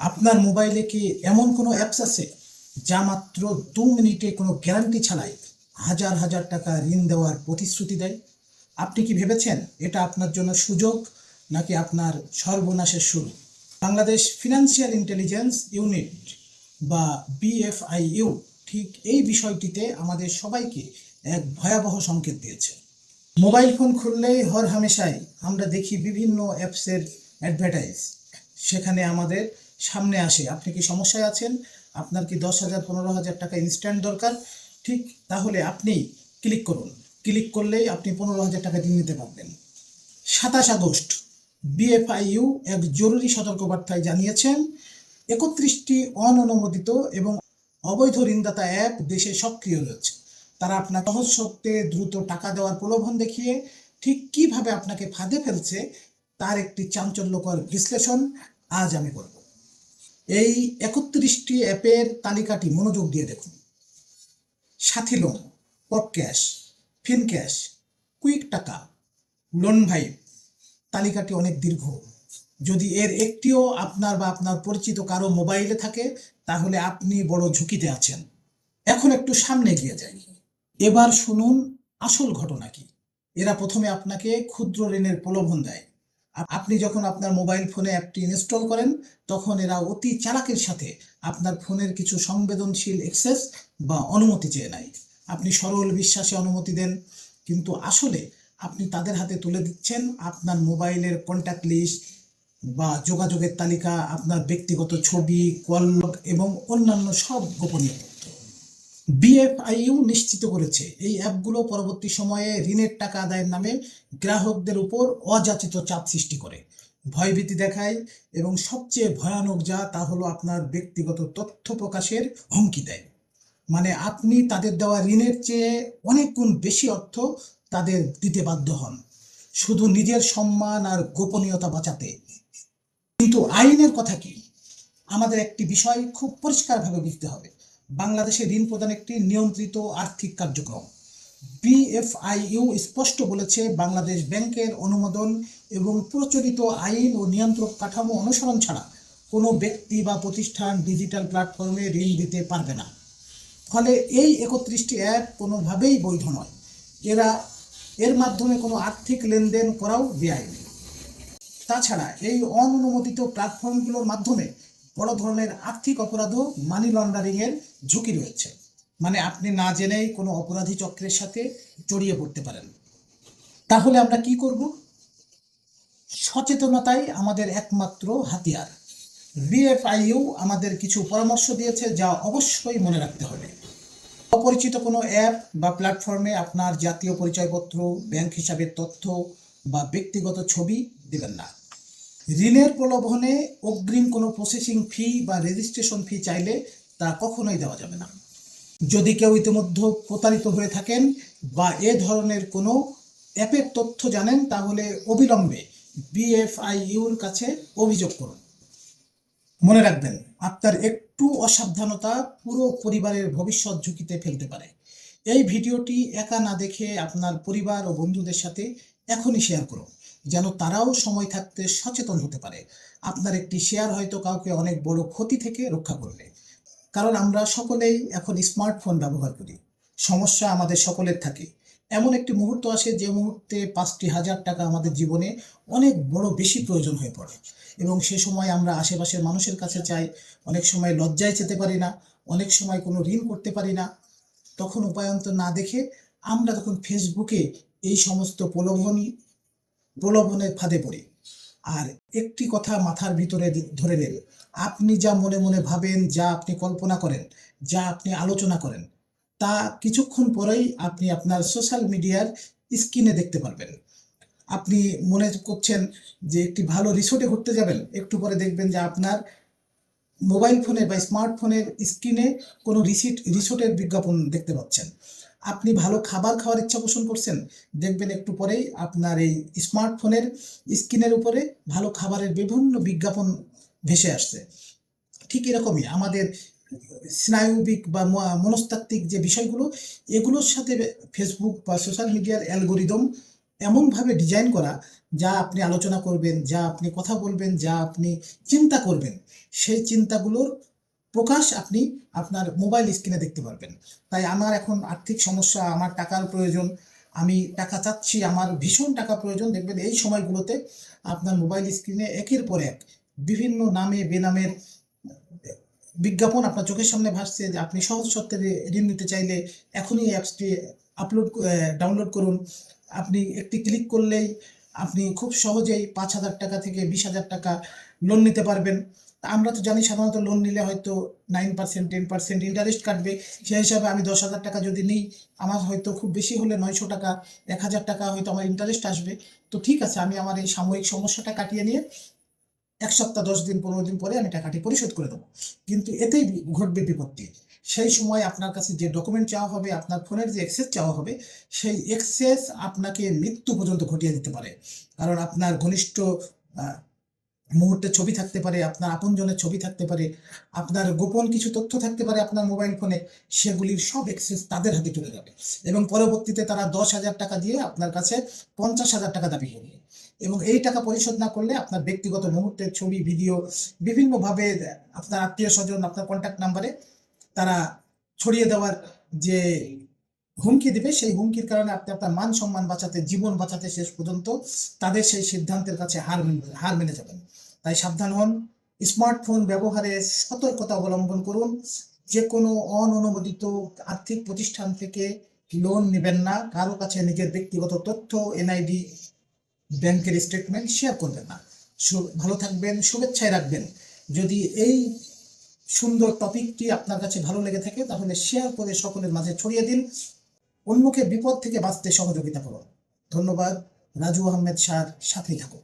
আপনার মোবাইলে কি এমন কোনো অ্যাপস আছে যা মাত্র 2 মিনিটে কোনো গ্যারান্টি ছাড়াই হাজার হাজার টাকা ঋণ দেওয়ার প্রতিশ্রুতি দেয়? আপনি কি ভেবেছেন এটা আপনার জন্য সুযোগ নাকি আপনার সর্বনাশের শুরু? বাংলাদেশ ফিনান্সিয়াল ইন্টেলিজেন্স ইউনিট বা বিএফআইইউ ঠিক এই বিষয়টিতে আমাদের সবাইকে এক ভয়াবহ সংকেত দিয়েছে। মোবাইল ফোন খুললেই হরহামেশাই আমরা দেখি বিভিন্ন অ্যাপসের অ্যাডভার্টাইজ। সেখানে আমাদের সামনে আসে, আপনি কি সমস্যায় আছেন, আপনার কি 10,000 15,000 টাকা ইনস্ট্যান্ট দরকার, ঠিক তাহলে আপনি ক্লিক করুন। ক্লিক করলেই আপনি 15,000 টাকা ঋণ নিতে পারবেন। 27 আগস্ট বিএফআইইউ এক জরুরি সতর্কবার্তায় জানিয়েছেন 31টি অননুমোদিত এবং অবৈধ ঋণদাতা অ্যাপ দেশে সক্রিয় রয়েছে। তারা আপনার সহজ শর্তে দ্রুত টাকা দেওয়ার প্রলোভন দেখিয়ে ঠিক কিভাবে আপনাকে ফাঁদে ফেলছে তার একটি চাঞ্চল্যকর বিশ্লেষণ আজ আমি করব। এই 31টি অ্যাপের তালিকাটি মনোযোগ দিয়ে দেখুন। সাথী লোন, পপ ক্যাশ, ফিনক্যাশ, কুইক টাকা, লোন ভাইব। তালিকাটি অনেক দীর্ঘ। যদি এর একটিও আপনার বা আপনার পরিচিত কারো মোবাইলে থাকে তাহলে আপনি বড় ঝুঁকিতে আছেন। এখন একটু সামনে গিয়ে যাই। এবার শুনুন আসল ঘটনা কি। এরা প্রথমে আপনাকে ক্ষুদ্র ঋণের প্রলোভন দেয়। আপনি যখন আপনার মোবাইল ফোনে অ্যাপটি ইনস্টল করেন তখন এরা অতি চালাকির সাথে আপনার ফোনের কিছু সংবেদনশীল অ্যাক্সেস বা অনুমতি চেয়ে নেয়। আপনি সরল বিশ্বাসে অনুমতি দেন, কিন্তু আসলে আপনি তাদের হাতে তুলে দিচ্ছেন আপনার মোবাইলের কন্ট্যাক্ট লিস্ট বা যোগাযোগের তালিকা, আপনার ব্যক্তিগত ছবি, কল লগ এবং অন্যান্য সব গোপনীয় তথ্য। বিএফআইইউ নিশ্চিত করেছে এই অ্যাপগুলো পরবর্তী সময়ে ঋণের টাকা আদায়ের নামে গ্রাহকদের উপর অযাচিত চাপ সৃষ্টি করে, ভয়ভীতি দেখায় এবং সবচেয়ে ভয়ানক যা তা হলো আপনার ব্যক্তিগত তথ্য প্রকাশের হুমকি দেয়। মানে আপনি তাদের দেওয়া ঋণের চেয়ে অনেক গুণ বেশি অর্থ তাদের দিতে বাধ্য হন শুধু নিজের সম্মান আর গোপনীয়তা বাঁচাতে। কিন্তু আইনের কথা কি? আমাদের একটি বিষয় খুব পরিষ্কারভাবে বুঝতে হবে। বাংলাদেশে ঋণ প্রদান একটি নিয়ন্ত্রিত আর্থিক কার্যক্রম। বিএফআইইউ স্পষ্ট বলেছে বাংলাদেশ ব্যাংকের অনুমোদন এবং প্রচলিত আইন ও নিয়ন্ত্রক কাঠামো অনুসরণ ছাড়া কোনো ব্যক্তি বা প্রতিষ্ঠান ডিজিটাল প্ল্যাটফর্মে ঋণ দিতে পারবে না। ফলে এই 31টি অ্যাপ কোনোভাবেই বৈধ নয়। এর মাধ্যমে কোনো আর্থিক লেনদেন করাও বেআইনি। তাছাড়া এই অননুমোদিত প্ল্যাটফর্মগুলোর মাধ্যমে বড় ধরনের আর্থিক অপরাধ ও মানি লন্ডারিংয়ের ঝুঁকি রয়েছে। মানে আপনি না জেনেই কোনো অপরাধী চক্রের সাথে জড়িয়ে পড়তে পারেন। তাহলে আমরা কি করব? সচেতনতাই আমাদের একমাত্র হাতিয়ার। বিএফআইইউ আমাদের কিছু পরামর্শ দিয়েছে যা অবশ্যই মনে রাখতে হবে। অপরিচিত কোনো অ্যাপ বা প্ল্যাটফর্মে আপনার জাতীয় পরিচয়পত্র, ব্যাংক হিসাবের তথ্য বা ব্যক্তিগত ছবি দেবেন না। ঋণের প্রলোভনে অগ্রিম কোনো প্রসেসিং ফি বা রেজিস্ট্রেশন ফি চাইলে তা কখনোই দেওয়া যাবে না। যদি কেউ ইতিমধ্যে প্রতারিত হয়ে থাকেন বা এ ধরনের কোনো অ্যাপের তথ্য জানেন তাহলে অবিলম্বে বিএফআইইউর কাছে অভিযোগ করুন। মনে রাখবেন, আপনার একটু অসাবধানতা পুরো পরিবারের ভবিষ্যৎ ঝুঁকিতে ফেলতে পারে। এই ভিডিওটি একা না দেখে আপনার পরিবার ও বন্ধুদের সাথে এখনই শেয়ার করুন, যেন তারাও সময় থাকতে সচেতন হতে পারে। আপনার একটি শেয়ার হয়তো কাউকে অনেক বড় ক্ষতি থেকে রক্ষা করবে। কারণ আমরা সকলেই এখন স্মার্টফোন ব্যবহার করি। সমস্যা আমাদের সকলের থাকে। এমন একটি মুহূর্ত আসে যে মুহূর্তে 5টি হাজার টাকা আমাদের জীবনে অনেক বড় বেশি প্রয়োজন হয়ে পড়ে এবং সে সময় আমরা আশেপাশের মানুষের কাছে চাই। অনেক সময় লজ্জায় যেতে পারি না, অনেক সময় কোনো ঋণ করতে পারি না। তখন উপায়ন্তর না দেখে আমরা তখন ফেসবুকে এই সমস্ত প্রলোভনের ফাঁদে পড়ি। আর একটি কথা মাথার ভিতরে ধরে নেন, আপনি যা মনে মনে ভাবেন, যা আপনি কল্পনা করেন, যা আপনি আলোচনা করেন, তা কিছুক্ষণ পরেই আপনি আপনার সোশ্যাল মিডিয়ার স্ক্রিনে দেখতে পারবেন। আপনি মনে করছেন যে একটি ভালো রিসোর্টে ঘুরতে যাবেন, একটু পরে দেখবেন যে আপনার মোবাইল ফোনে বা স্মার্টফোনের স্ক্রিনে কোনো রিসোর্টের বিজ্ঞাপন দেখতে পাচ্ছেন। আপনি ভালো খাবার খাওয়ার ইচ্ছা পোষণ করছেন, দেখবেন একটু পরেই আপনার এই স্মার্টফোনের স্ক্রিনের উপরে ভালো খাবারের বিভিন্ন বিজ্ঞাপন ভেসে আসছে। ঠিক এরকমই আমাদের স্নায়ুবিক বা মনস্তাত্ত্বিক যে বিষয়গুলো, এগুলোর সাথে ফেসবুক বা সোশ্যাল মিডিয়ার অ্যালগোরিদম এমনভাবে ডিজাইন করা, যা আপনি আলোচনা করবেন, যা আপনি কথা বলবেন, যা আপনি চিন্তা করবেন, সেই চিন্তাগুলোর প্রকাশ আপনি আপনার মোবাইল স্ক্রিনে দেখতে পারবেন। তাই আমার এখন আর্থিক সমস্যা, আমার টাকার প্রয়োজন, আমি টাকা চাচ্ছি, আমার ভীষণ টাকা প্রয়োজন। দেখবেন এই সময়গুলোতে আপনার মোবাইল স্ক্রিনে একের পর এক বিভিন্ন নামে বেনামের বিজ্ঞাপন আপনার চোখের সামনে ভাসছে যে আপনি সহজ শর্তে ঋণ নিতে চাইলে এখনই এই অ্যাপসটি ডাউনলোড করুন। আপনি একটি ক্লিক করলেই আপনি খুব সহজেই 5,000 টাকা থেকে 20,000 টাকা লোন নিতে পারবেন। তা আমরা তো জানি সাধারণত লোন নিলে হয়তো 9%, 10% ইন্টারেস্ট কাটবে। সেই হিসাবে আমি 10,000 টাকা যদি নিই, আমার হয়তো খুব বেশি হলে 900 টাকা, 1,000 টাকা হয়তো আমার ইন্টারেস্ট আসবে। তো ঠিক আছে, আমি আমার এই সাময়িক সমস্যাটা কাটিয়ে নিয়ে 1 সপ্তাহ, 10 দিন, 15 দিন পরে আমি টাকাটি পরিশোধ করে দেবো। কিন্তু এতেই ঘটবে বিপত্তি। সেই সময় আপনার কাছে যে ডকুমেন্ট চাওয়া হবে, আপনার ফোনের যে অ্যাক্সেস চাওয়া হবে, সেই অ্যাক্সেস আপনাকে মৃত্যু পর্যন্ত ঘটিয়ে দিতে পারে। কারণ আপনার ঘনিষ্ঠ আহ, মুহূর্তের ছবি থাকতে পারে, আপনার আপনজনের ছবি থাকতে পারে, আপনার গোপন কিছু তথ্য থাকতে পারে আপনার মোবাইল ফোনে। সেগুলির সব অ্যাক্সেস তাদের হাতে চলে যাবে এবং পরবর্তীতে তারা 10,000 টাকা দিয়ে আপনার কাছে 50,000 টাকা দাবি করবে। এবং এই টাকা পরিশোধ না করলে আপনার ব্যক্তিগত মুহূর্তের ছবি, ভিডিও বিভিন্নভাবে আপনার আত্মীয় স্বজন, আপনার কন্ট্যাক্ট নাম্বারে তারা ছড়িয়ে দেওয়ার যে হুমকি দিবে, সেই হুমকির কারণে আপনি আপনার মান সম্মান বাঁচাতে, জীবন বাঁচাতে শেষ পর্যন্ত তাদের সেই সিদ্ধান্তের কাছে হার মেনে যাবেন। তাই সাবধান হন, স্মার্টফোন ব্যবহারে সতর্কতা অবলম্বন করুন। যে কোনো অননুমোদিত আর্থিক প্রতিষ্ঠান থেকে লোন নেবেন না। কারো কাছে নিজের ব্যক্তিগত তথ্য, এনআইডি, ব্যাংকের স্টেটমেন্ট শেয়ার করবেন না। ভালো থাকবেন, শুভেচ্ছায় রাখবেন। যদি এই সুন্দর টপিকটি আপনার কাছে ভালো লেগে থাকে তাহলে শেয়ার করে সকলের মাঝে ছড়িয়ে দিন। অন্যকে বিপদ থেকে বাঁচতে সহযোগিতা করুন। ধন্যবাদ। রাজু আহমেদ স্যার, সাথেই থাকুন।